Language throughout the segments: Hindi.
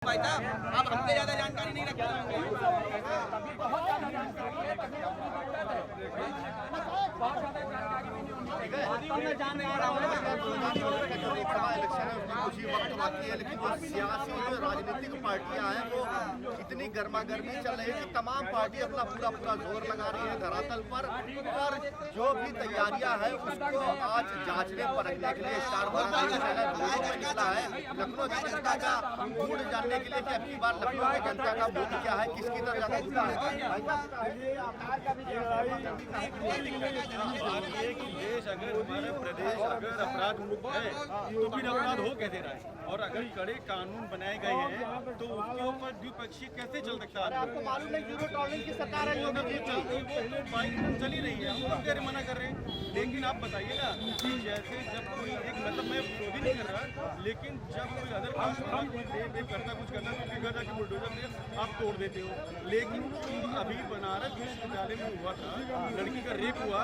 भाई साहब आप हमसे ज्यादा जानकारी नहीं रखते होंगे। लेकिन वो सियासी जो राजनीतिक पार्टियां हैं वो इतनी गर्मा गर्मी चल रही है कि तमाम पार्टी अपना पूरा जोर लगा रही है धरातल पर और जो भी तैयारियां हैं उसको आज जांचने परखने के लिए स्टार निकला है लखनऊ की जनता का मूड जानने के लिए कि अब की बार लखनऊ की जनता का मूड क्या है, किसकी तरफ ज्यादा झुका है। देश अगर हमारा प्रदेश अगर अपराध मुक्त है तो फिर अपराध हो कैसे रहा है, और अगर कड़े कानून बनाए गए हैं तो उसके ऊपर द्विपक्षीय कैसे चल सकता है। आपको मालूम है जीरो टॉलरेंस की सरकार है योगी जी की, चल ही रही है, हम लोग कह मना कर रहे हैं। लेकिन आप बताइएगा कि जैसे जब कोई एक मतलब मैं विरोधी नहीं कर रहा, लेकिन जब कोई अदर कास्ट करता कुछ करता तो फिर जाके बुलडोजर से आप तोड़ देते हो। लेकिन अभी बनारस विश्वविद्यालय में हुआ था, लड़की का रेप हुआ,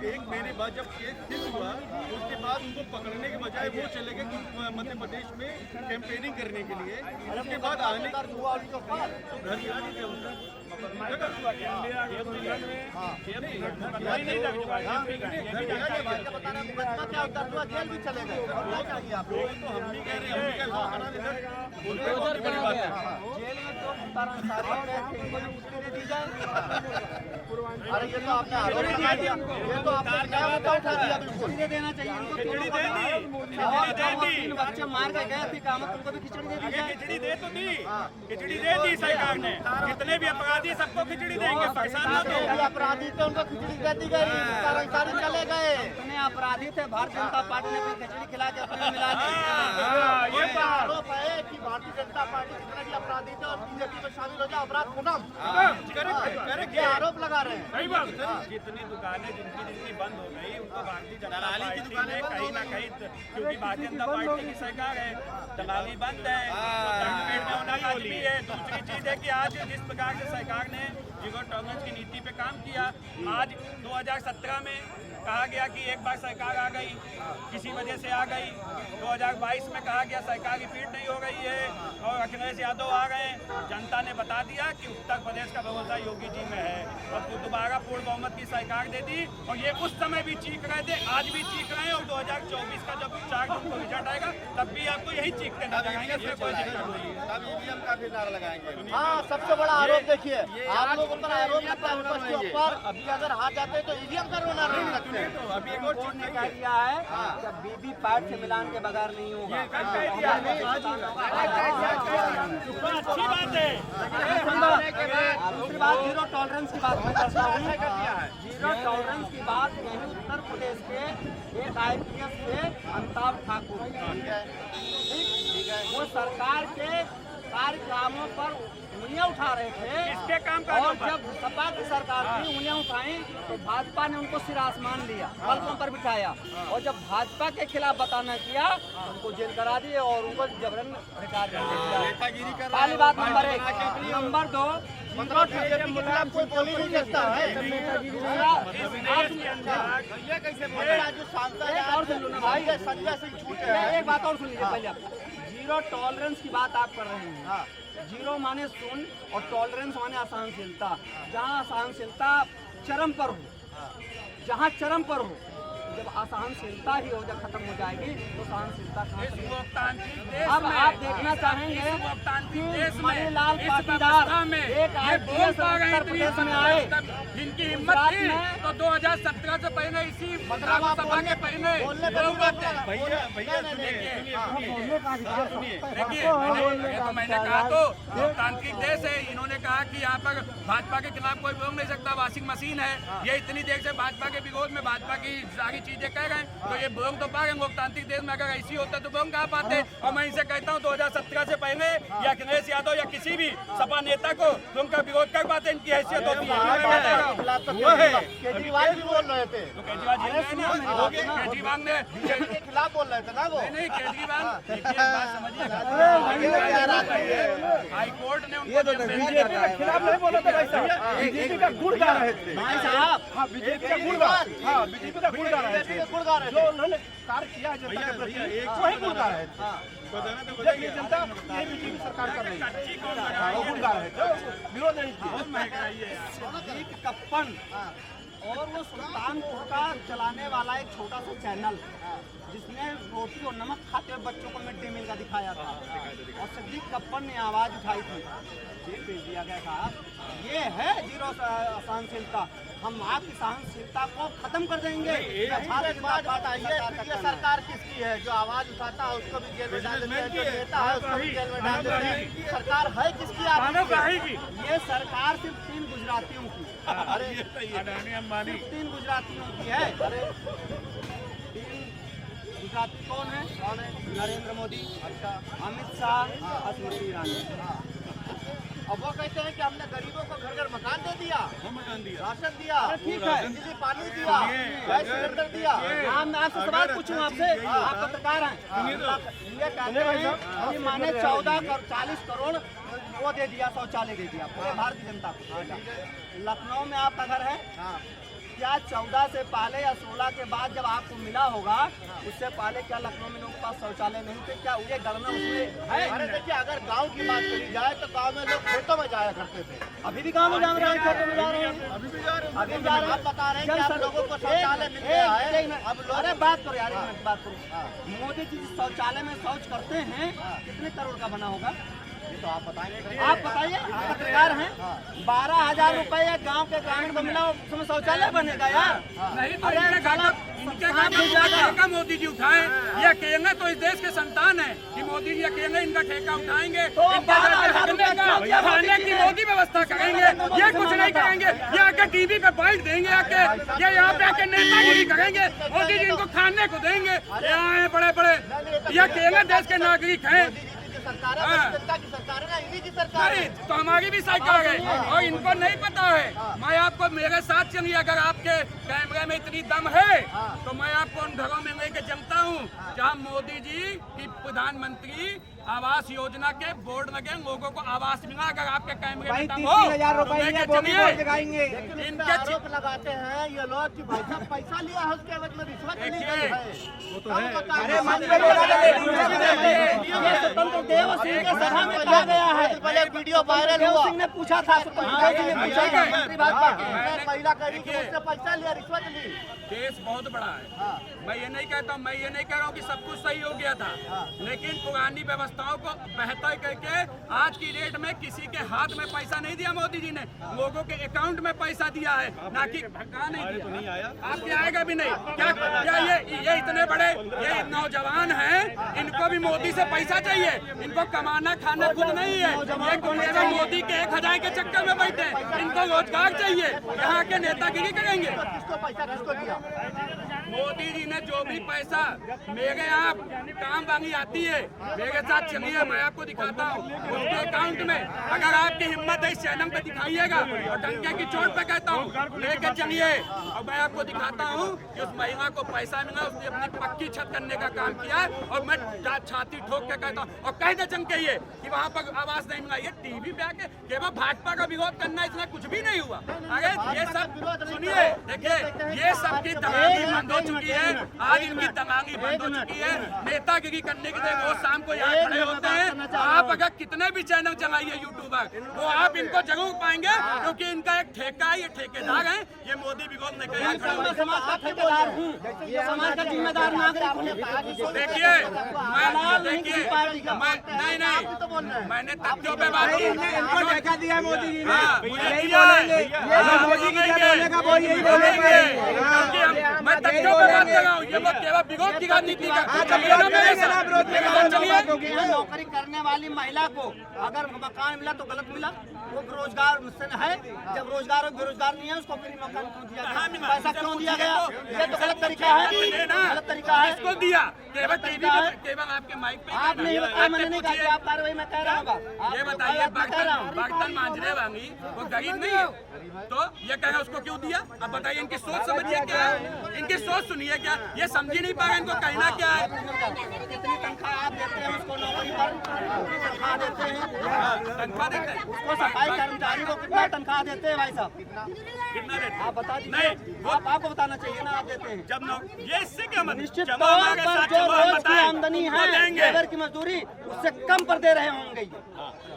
1 महीने बाद जब केस फिक्स हुआ उसके बाद उनको पकड़ने के बजाय वो चले गए मध्य प्रदेश में कैंपेनिंग करने के लिए। उसके बाद आने तो घर गिरा दीजिए उनका जेल भी चले गए। तो हम भी कह रहे हैं अरे ये तो आपने आरोप लगा दिया, ये तो आपने नया मुद्दा उठा दिया। बिल्कुल देना चाहिए इनको, बच्चे मार के गए थे कामत, उनको भी खिचड़ी दे दी जाए। खिचड़ी दे तो दी, खिचड़ी दे दी सरकार ने। कितने भी अपराधी सबको खिचड़ी देंगे, परेशान ना दो। अपराधी थे उनको खिचड़ी दे दी गई, कर्मचारी चले गए। इतने अपराधी थे, भारतीय जनता पार्टी ने खिचड़ी खिला के अपने मिला दी। ये तो आरोप है कि भारतीय जनता पार्टी जितने भी अपराधी थे और बीजेपी में शामिल हो जाए अपराध खत्म, ये आरोप लगा रहे हैं। सही बात। जितनी दुकानें जिनकी बंद हो गई उनको भारतीय जनता पार्टी ने कहीं ना कहीं, क्योंकि भारतीय जनता पार्टी की सरकार है, दलाली बंद है, पेड़ में होना लाजमी है। दूसरी चीज है कि आज जिस प्रकार से सरकार ने जीरो टॉलरेंस की नीति पे काम किया, आज 2017 में कहा गया कि एक बार सरकार आ गई, किसी वजह से आ गई। 2022 में कहा गया सरकार रिपीट नहीं हो रही है और अखिलेश यादव आ गए। जनता ने बता दिया कि उत्तर प्रदेश का भरोसा योगी जी में है और तो दोबारा पूर्ण बहुमत की सरकार दे दी। और ये उस समय भी चीख रहे थे, आज भी चीख रहे हैं, और 2024 का जब 4 जून को रिजल्ट आएगा तब भी आपको यही चीखते नजर आएंगे। इसमें कोई दिक्कत नहीं है, तब ईवीएम का भी नारा लगाएंगे। हाँ, सबसे बड़ा आरोप देखिए, आप लोगों पर आरोप लगता है विपक्ष के ऊपर, अभी अगर हार जाते हैं तो ईवीएम का रोना नहीं लगते। तो अभी एक और चीज ने कह दिया है कि बीबी पैट से मिलान के बगैर नहीं होगा। अच्छी बात है। दूसरी बात जीरो टॉलरेंस की बात मैं करता हूँ। जीरो टॉलरेंस की बात कहीं उत्तर प्रदेश के एक IPS थे अमिताभ ठाकुर, वो सरकार के कार्यक्रमों पर उंगलियां उठा रहे थे। इसके काम का और जब सपा की सरकार की उंगलियां उठाई तो भाजपा ने उनको सिर आसमान लिया, पलकों पर बिठाया, और जब भाजपा के खिलाफ बताना किया उनको जेल करा दिए और उनको जबरन रिटायर कर दिया। पहली बात नंबर 1। नंबर 2, कोई बोल ही नहीं सकता है। संजय सिंह छूटे हैं। एक बात और सुन लीजिए पहले आप। जीरो टॉलरेंस की बात आप कर रहे हैं। जीरो माने शून्य और टॉलरेंस माने असहनशीलता। जहाँ असहनशीलता चरम पर हो, जहाँ चरम पर हो, जब असहनशीलता ही हो जब खत्म हो जाएगी तो सहनशीलता कहाँ से? अब आप देखना चाहेंगे कि मणिलाल पाटीदार एक IPS उत्तर प्रदेश में आए, जिनकी हिम्मत थी तो 2017 से पहले इसी सभा के पहले मैंने कहा तो लोकतांत्रिक देश है। इन्होंने कहा कि यहाँ पर भाजपा के खिलाफ कोई बोल नहीं सकता, वॉशिंग मशीन है। ये इतनी देर से भाजपा के विरोध में भाजपा की सारी चीजें कह रहे हैं, तो ये बोंग तो पा रहे हैं। लोकतांत्रिक देश में अगर ऐसी होता तो बोंग कहाँ पाते। और मैं इनसे कहता हूँ 2017 से पहले या अखिलेश यादव या किसी भी सपा नेता को उनका विरोध कर पाते, इनकी हैसियत होती है। केजरीवाल भी बोल रहे थे, तो केजरीवाल ने के खिलाफ बोल रहे थे ना वो। नहीं केजरीवाल समझिए हाई कोर्ट ने ये तो बीजेपी के खिलाफ नहीं बोला था भाई साहब, बीजेपी का गुड़ गा रहे थे भाई साहब। हाँ बीजेपी का गुड़ गा, हाँ बीजेपी का गुड़ गा रहे थे, जो उन्होंने कार्य किया है जनता के प्रति वही गुड़ गा रहे थे। देखिए जनता ये बीजेपी सरकार कर रही है, वो गुड़ गा रहे थे, विरोध नहीं किया। सिद्दीक कप्पन और वो सुल्तानपुर का चलाने वाला एक छोटा सा चैनल जिसने रोटी और नमक खाते हुए बच्चों को मिड डे मील का दिखाया था, और सिद्दीक कप्पन ने आवाज उठाई थी, जेल भेज दिया गया साहब। ये है जीरो सहनशीलता। हम आपकी सहनशीलता को खत्म कर देंगे। बात आई है ये सरकार किसकी है? जो आवाज उठाता है उसको भी जेल में डाल देते हैं, जो देता है उसको भी जेल में डाल देते हैं। सरकार है किसकी? आपकी। ये सरकार सिर्फ 3 गुजरातियों की, अरे सिर्फ 3 गुजरातियों की है। 3 गुजराती कौन है? नरेंद्र मोदी, अच्छा, अमित शाह, स्मृति ईरानी। अब वो कहते हैं कि हमने गरीबों को घर घर मकान दे दिया, राशन दिया, ठीक है, बिजली पानी दिया, गैस सिलेंडर दिया। मैं आपसे सवाल पूछूं आपसे, आप पत्रकार हैं, ये कहते हैं कि माने 40 करोड़ वो दे दिया, शौचालय दे दिया पूरे भारतीय जनता को। लखनऊ में आपका घर है, क्या 14 से पहले या 16 के बाद जब आपको मिला होगा, उससे पहले क्या लखनऊ में लोगों के पास शौचालय नहीं थे? क्या ये गणना उसमें है? अरे देखिए, अगर गांव की बात करी जाए तो गांव में लोग खेतों में जाया करते थे। अभी भी गाँव में जा रहे हैं, खेतों में जा रहे हैं, अभी भी जा रहे हैं। आप बता रहे हैं कि आप लोगों को शौचालय मिल गया है। अब लोग अरे बात करो यार, एक मिनट बात करो। मोदी जी जिस शौचालय में शौच करते हैं कितने करोड़ का बना होगा? तो आप बताएंगे। आप बताइए, आप पत्रकार हैं। 12,000 रुपए गांव के ग्रामीण को मिला, उसमें शौचालय बनेगा यार? नहीं तो इनके ठेका मोदी जी उठाए, ये कहेंगे तो इस देश के संतान है कि मोदी जी कहेंगे इनका ठेका उठाएंगे, खाने की मोदी व्यवस्था करेंगे। ये कुछ नहीं करेंगे, ये आके टीवी पे बाइट देंगे, आके ये यहाँ पे आके नेतागिरी करेंगे। मोदी जी इनको खाने को देंगे, ये आए बड़े बड़े, ये कहेंगे देश के नागरिक हैं। सरकार है, जनता की सरकार है ना, इन्हीं की सरकार है। तो हमारी भी सरकार है और इनको नहीं पता है। मैं आपको मेरे साथ चलिए, अगर आपके कैमरे में इतनी दम है तो मैं आपको उन घरों में लेके चलता हूँ जहाँ मोदी जी की प्रधानमंत्री आवास योजना के बोर्ड लगे, लोगों को आवास मिला। अगर आपके कैमरे में दम हो तो लेके चलिए। इनके आरोप लगाते हैं ये लोग कि भाई साहब पैसा लिया है, उसके एवज में रिश्वत ली गई है। वो तो है। स्वतंत्र देव सिंह के सभा में कहा गया है, पहले वीडियो वायरल हुआ। सिंह ने पूछा था, महिला कही कि उससे पैसा लिया, रिश्वत ली। देश बहुत बड़ा है। मैं ये नहीं कहता हूँ, मैं ये नहीं कह रहा हूँ कि सब कुछ सही हो गया था, लेकिन पुरानी व्यवस्थाओं को बेहतर करके आज की डेट में किसी के हाथ में पैसा नहीं दिया मोदी जी ने, लोगों के अकाउंट में पैसा दिया है, ना कि कहाँ नहीं दिया। नहीं आया, आपके आएगा भी नहीं। क्या ये इतने बड़े ये नौजवान हैं, इनको भी मोदी से पैसा चाहिए? इनको कमाना खाना खुद नहीं है, ये गुंडे मोदी के 1000 के चक्कर में बैठे। इनको रोजगार चाहिए, यहाँ के नेतागिरी करेंगे। किसको पैसा किसको दिया? मोदी जी ने जो भी पैसा मेरे यहाँ काम वाली आती है, मेरे साथ चलिए, मैं आपको दिखाता हूँ उसके अकाउंट में। अगर आपकी हिम्मत है इस चैनल पे दिखाइएगा, और डंके की चोट पे कहता हूँ लेके चलिए, और मैं आपको दिखाता हूँ कि उस महिला को पैसा मिला, उसने अपनी पक्की छत करने का काम किया है। और मैं छाती ठोक के कहता हूँ और कह दे चंग के ये कि वहाँ पर आवाज नहीं मिला। ये टीवी पे आके केवल भाजपा का विरोध करना, इसमें कुछ भी नहीं हुआ। अरे ये सब सुनिए, देखिए ये सब की दलाली बंद हो चुकी है। आज इनकी दलाली बंद हो चुकी है। नेतागिरी करने के लिए वो शाम को यहाँ खड़े होते हैं। आप अगर कितने भी चैनल चलाइए यूट्यूबर, वो आप इनको जरूर पाएंगे, क्योंकि इनका एक ठेका है, ये ठेकेदार है। ये मोदी विरोध नहीं करेगा। समाज का ठेकेदार हूँ, समाज का जिम्मेदार नागरिक हूँ। देखिए नहीं, मैंने तथ्यों पे बात की। इनको ठेका दिया मोदी जी ने, मुझे यही दिया है। बोलेंगे, मोदी की क्या बोलने का वो यही बोलेंगे। क्योंकि मैं तथ्यों पे बात कर रहा हूँ, ये लोग केवल विरोध की राजनीति का। नौकरी करने वाली महिला को अगर मकान मिला तो गलत मिला, वो बेरोजगार है। जब रोजगार और बेरोजगार नहीं है, उसको फ्री मकान क्यों दिया गया? पैसा क्यों दिया गया? ये तो गलत तरीका है, गलत तरीका है। इसको दिया केवल टीवी पे, केवल आपके माइक पे। आपने ये बताया, मैंने नहीं कहा, आप कार्रवाई में कह रहा हूँ। ये बताइए, बर्तन मांझने वाली वो गरीब नहीं है, तो ये कह रहे उसको क्यों दिया? अब बताइए, इनकी सोच समझिए क्या है, इनकी सोच सुनिए क्या, ये समझ नहीं पा रहे इनको कहना क्या है। कितनी तनख्वाह आप देते हैं उसको नौकरी पर? कितनी तनख्वाह देते हैं? तनख्वाह देते हैं। उसको सफाई कर्मचारी को कितना तनख्वाह देते हैं भाई साहब? कितना देते हैं? आप बता दीजिए। नहीं, आपको बताना चाहिए ना, आप देते हैं। जब ये इससे क्या मतलब? निश्चित जमा तौर हमारे पर साथ जो जमा रोज की बताएं, आमदनी वो है देंगे। लेबर की मजदूरी उससे कम पर दे रहे होंगे ये।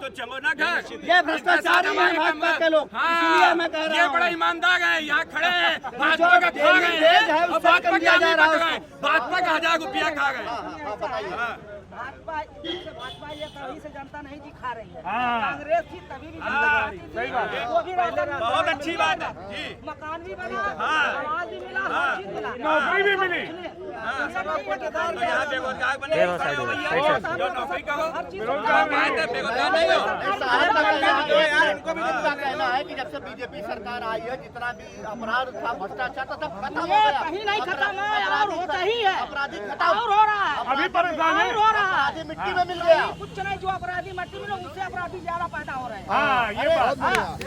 तो चलो ना घर। ये भ्रष्टाचारी हैं भाजपा के लोग, इसलिए मैं कह रहा ये हूँ। बड़ा ईमानदार है, यहाँ खड़े हैं, भाजपा जो का खा डेली गए वेज है, हैं और उससे भाजपा कम का दिया जा नहीं रहा पक है रहे हैं, भाजपा का 1000 रुपया खा गए। भाजपा ये तभी से जनता नहीं दिखा रही है। हाँ। कांग्रेस थी तभी भी जनता हाँ, सही बात है। वो भी बहुत अच्छी बात है जी। मकान भी बना, हाँ। आवाज भी मिला, हाँ। हर चीज मिला। नौकरी भी मिली। तो यहाँ बेरोजगार बने खड़े हो भैया, जो नौकरी करो बेरोजगार आए थे, बेरोजगार नहीं हो। इनको भी इतना कहना है कि जब से बीजेपी सरकार आई है जितना भी अपराध था भ्रष्टाचार था सब खत्म हो ये गया। कहीं नहीं खत्म है और होता ही है, अपराधी और खत्म, हो रहा है, अभी परेशान है। और हो रहा है। अपराधी मिट्टी में मिल गया। कुछ नहीं, जो अपराधी मट्टी में लोग उससे अपराधी ज्यादा पैदा हो रहे हैं। हाँ, ये बात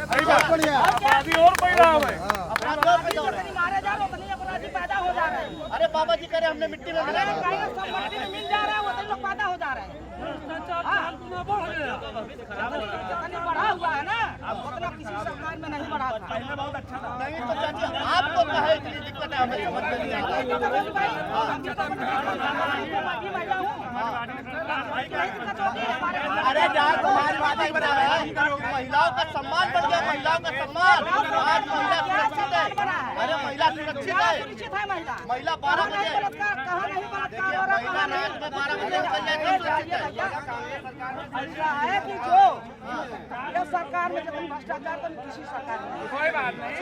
सही बात। और क्या? अपराधी और पैदा हुए। अपराधी और पैदा हो रहे हैं। जितनी मारे जा रहे उतनी अपराधी पैदा हो जा रहे हैं। अरे बाबा जी करे हमने मिट्टी में मिला अरे कहीं सब मट्टी में मिल जा रहा है, उतने लोग पैदा हो जा रहे हैं। हाँ। जितनी बढ़ा हुआ है ना, उतना किसी सरकार में नहीं बढ़ा था। बहुत अच्छा था। नहीं तो चाची आपको कहे इतनी दिक्कत है हमें समझ में नहीं आता। अरे यार तुम्हारी बात ही बना है, महिलाओं का सम्मान बढ़ गया, महिलाओं का सम्मान आज महिला सुरक्षित है। अरे महिला सुरक्षित है, सुरक्षित है महिला। महिला 12 बजे कहाँ नहीं बलात्कार हो रहा, महिला रात में 12 बजे निकल जाए तो सुरक्षित है। ऐसा है कि जो ये सरकार में जितनी भ्रष्टाचार तो किसी सरकार में नहीं। कोई बात नहीं।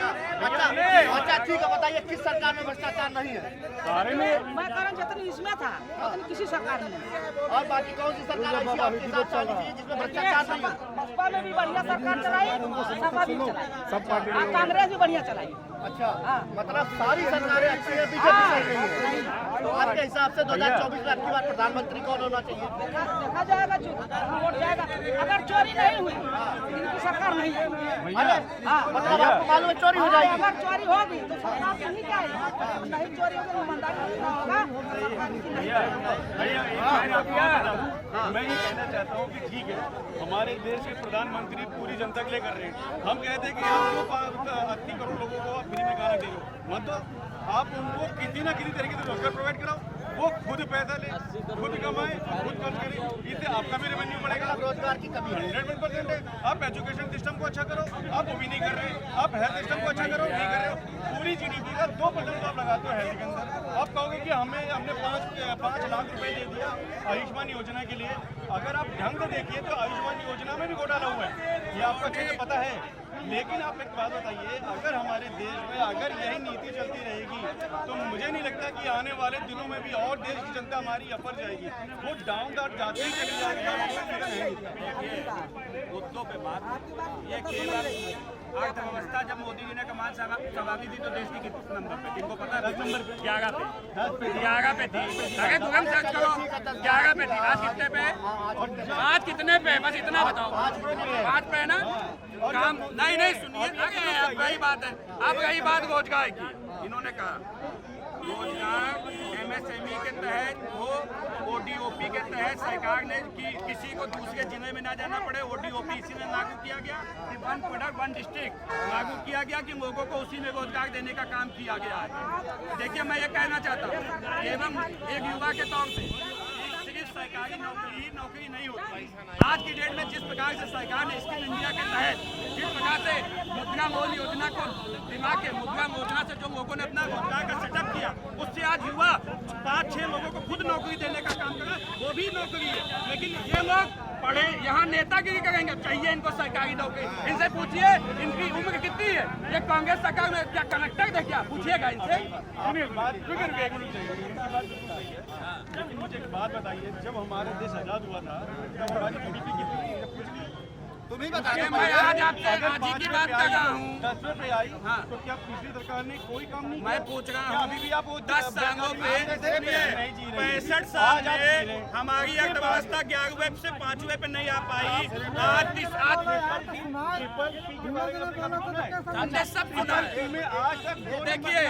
अच्छा ठीक है, बताइए किस सरकार में भ्रष्टाचार नहीं है बारे में मैं कह रहा हूँ जितनी इसमें था उतनी किसी सरकार में नहीं। और बाकी कौन सी सरकार ऐसी आपके साथ चल रही है जिसमें भ्रष्टाचार नहीं है? बसपा में भी बढ़िया सरकार चलाई, सपा भी चलाई, सब पार्टी हाँ, कांग्रेस भी बढ़िया चलाई। अच्छा मतलब सारी सरकारें अच्छी है, बीजेपी सही नहीं है। तो आपके हिसाब से 2024 में आपकी बार प्रधानमंत्री कौन होना चाहिए? देखा जाएगा जो वोट जाएगा। अगर चोरी नहीं हुई इनकी सरकार नहीं है। अरे मतलब आपको मालूम है चोरी हो जाएगी? अगर चोरी होगी तो सरकार नहीं जाएगी, नहीं चोरी होगी ईमानदारी से होगा तो सरकार की नहीं जाएगी। मैं ये कहना चाहता हूँ कि ठीक है, हमारे देश के प्रधानमंत्री पूरी जनता के लिए कर रहे हैं। हम कहते हैं कि आपको 80 करोड़ लोगों को आप फ्री में खाना दे दो, मतलब आप उनको किसी ना किसी तरीके से रोजगार प्रोवाइड कराओ, वो खुद पैसा ले, खुद कमाए, खुद खर्च करे, इससे आपका भी रेवेन्यू बढ़ेगा। रोजगार की कमी है। 100% है। आप एजुकेशन सिस्टम को अच्छा करो, आप वो भी नहीं कर रहे। आप हेल्थ सिस्टम को अच्छा करो, नहीं कर रहे हो। पूरी जीडीपी का 2% तो आप लगाते हो हेल्थ के अंदर। आप कहोगे कि हमने 5 लाख रुपए दे दिया आयुष्मान योजना के लिए। अगर आप ढंग से देखिए तो आयुष्मान योजना में भी घोटाला हुआ है, ये आपको अच्छे से पता है। लेकिन आप एक बात बताइए, अगर हमारे देश में अगर यही नीति चलती रहेगी तो मुझे नहीं लगता कि आने वाले दिनों में भी और देश की जनता हमारी अपर जाएगी, वो डाउन जाती ही चली जाएगी। मुद्दों पे बात ये केवल अर्थव्यवस्था जब मोदी जी ने कमान संभाली थी तो देश की किस नंबर पे, इनको पता है 10 नंबर पे, 11 पे थी। अगर तुरंत सर्च करो 11 पे थी, आज कितने पे? आज कितने पे? बस इतना बताओ। 5 पे है ना? काम नहीं सुनिए, अरे अब वही बात है, अब वही बात रोजगार की। इन्होंने कहा रोजगार MSME के तहत हो, ODOP के तहत सरकार ने किसी को दूसरे जिले में ना जाना पड़े, ODOP इसी में लागू किया गया कि 1 प्रोडक्ट 1 डिस्ट्रिक्ट लागू किया गया कि लोगों को उसी में रोजगार देने का काम किया गया है। देखिए मैं ये कहना चाहता हूँ एवं एक युवा के तौर से सिर्फ सरकारी नौकरी नहीं होती। आज की डेट में जिस प्रकार से सरकार ने स्किल इंडिया के तहत जिस प्रकार से मुद्रा मोल योजना को दिमाग के मुद्रा योजना से जो लोगों ने अपना रोजगार का सेटअप किया, उससे आज युवा 5-6 लोगों को खुद नौकरी देने का काम करा, वो भी नौकरी है। लेकिन ये लोग पढ़े यहाँ नेतागिरी करेंगे, चाहिए इनको सरकारी नौकरी। इनसे पूछिए इनकी उम्र कितनी है, ये कांग्रेस सरकार में क्या कलेक्टर थे क्या, पूछिएगा इनसे। लेकिन मुझे एक बात बताइए, जब हमारा देश आजाद हुआ था तब हमारी GDP कितनी थी? नहीं बता रहे। मैं आज आपसे आज ही की बात कर रहा हूँ। 10वें पे आई तो क्या पिछली सरकार ने कोई काम नहीं मैं पूछ रहा हूँ अभी भी आप 10 सालों पे 65 साल में हमारी अर्थव्यवस्था 11वें से 5वें पे नहीं आ पाई। हमने सब सुना है। देखिए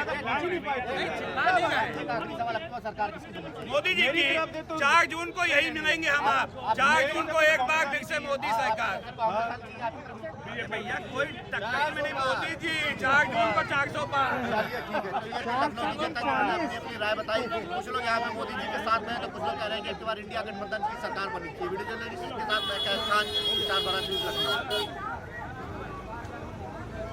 मोदी जी की 4 जून को यही मिलेंगे हम आप। 4 जून को एक बार फिर से मोदी सरकार। भैया कोई टक्कर में नहीं मोदी जी। 4 जून को 400 पार। अपनी राय बताई। कुछ लोग यहाँ पे मोदी जी के साथ में तो कुछ लोग कह रहे हैं कि एक बार इंडिया गठबंधन की सरकार बनी थी। वीडियो जर्नलिस्ट के साथ मैं विचार बना न्यूज़ लखनऊ।